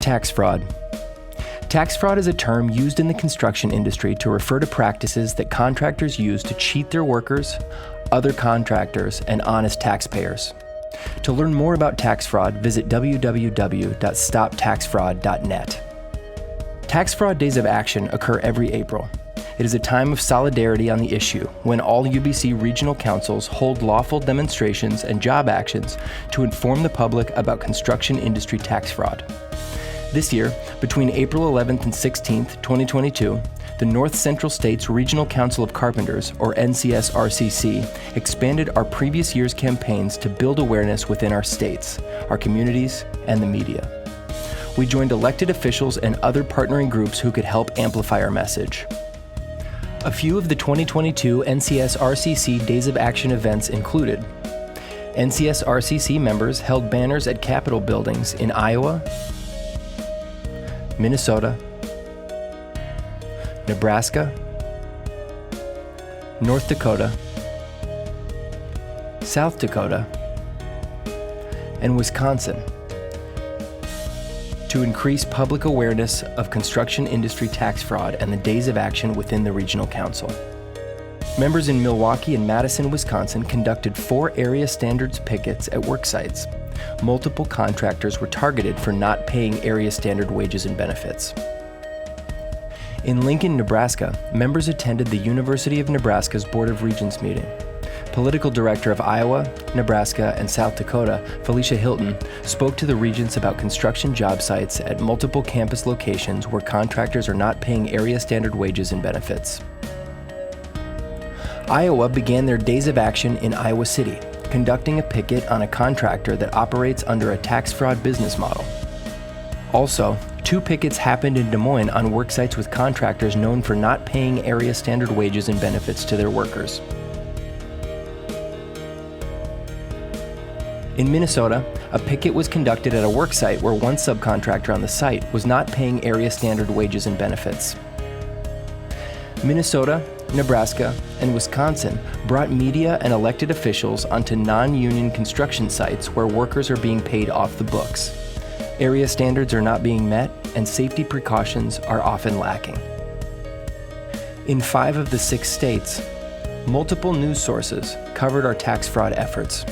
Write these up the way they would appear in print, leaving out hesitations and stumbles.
Tax fraud. Tax fraud is a term used in the construction industry to refer to practices that contractors use to cheat their workers, other contractors, and honest taxpayers. To learn more about tax fraud, visit www.stoptaxfraud.net. Tax fraud days of action occur every April. It is a time of solidarity on the issue when all UBC regional councils hold lawful demonstrations and job actions to inform the public about construction industry tax fraud. This year, between April 11th and 16th, 2022, the North Central States Regional Council of Carpenters, or NCS-RCC, expanded our previous year's campaigns to build awareness within our states, our communities, and the media. We joined elected officials and other partnering groups who could help amplify our message. A few of the 2022 NCS-RCC Days of Action events included: NCS-RCC members held banners at Capitol buildings in Iowa, Minnesota, Nebraska, North Dakota, South Dakota, and Wisconsin to increase public awareness of construction industry tax fraud and the days of action within the Regional Council. Members in Milwaukee and Madison, Wisconsin conducted 4 area standards pickets at work sites. Multiple contractors were targeted for not paying area standard wages and benefits. In Lincoln, Nebraska, members attended the University of Nebraska's Board of Regents meeting. Political Director of Iowa, Nebraska, and South Dakota, Felicia Hilton, spoke to the regents about construction job sites at multiple campus locations where contractors are not paying area standard wages and benefits. Iowa began their days of action in Iowa City, conducting a picket on a contractor that operates under a tax fraud business model. Also, 2 pickets happened in Des Moines on work sites with contractors known for not paying area standard wages and benefits to their workers. In Minnesota, a picket was conducted at a work site where one subcontractor on the site was not paying area standard wages and benefits. Minnesota, Nebraska, and Wisconsin brought media and elected officials onto non-union construction sites where workers are being paid off the books. Area standards are not being met, and safety precautions are often lacking. In 5 of the 6 states, multiple news sources covered our tax fraud efforts.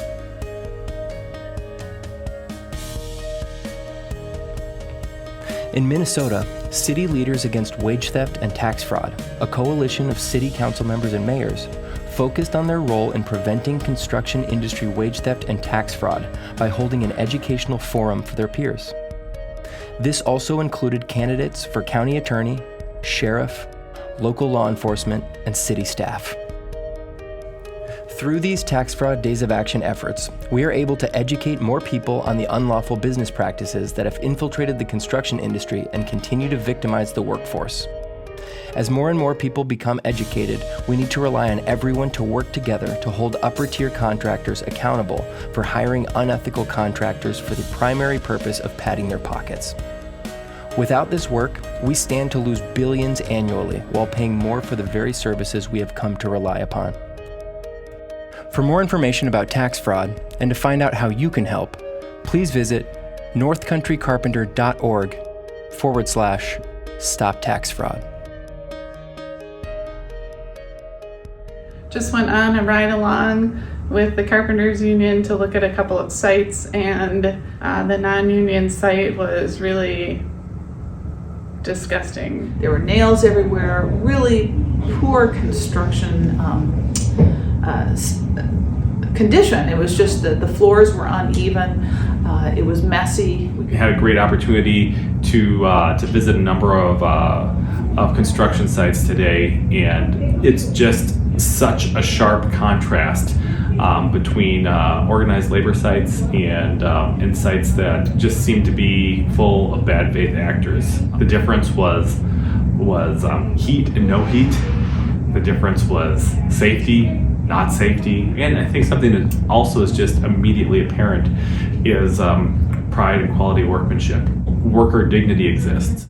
In Minnesota, City Leaders Against Wage Theft and Tax Fraud, a coalition of city council members and mayors, focused on their role in preventing construction industry wage theft and tax fraud by holding an educational forum for their peers. This also included candidates for county attorney, sheriff, local law enforcement, and city staff. Through these tax fraud days of action efforts, we are able to educate more people on the unlawful business practices that have infiltrated the construction industry and continue to victimize the workforce. As more and more people become educated, we need to rely on everyone to work together to hold upper-tier contractors accountable for hiring unethical contractors for the primary purpose of padding their pockets. Without this work, we stand to lose billions annually while paying more for the very services we have come to rely upon. For more information about tax fraud and to find out how you can help, please visit northcountrycarpenter.org/stoptaxfraud. Just went on a ride along with the Carpenters Union to look at a couple of sites, and the non-union site was really disgusting. There were nails everywhere, really poor construction condition. It was just the floors were uneven. It was messy. We had a great opportunity to visit a number of construction sites today, and it's just such a sharp contrast between organized labor sites and sites that just seem to be full of bad faith actors. The difference was heat and no heat. The difference was safety, not safety. And I think something that also is just immediately apparent is pride and quality workmanship. Worker dignity exists.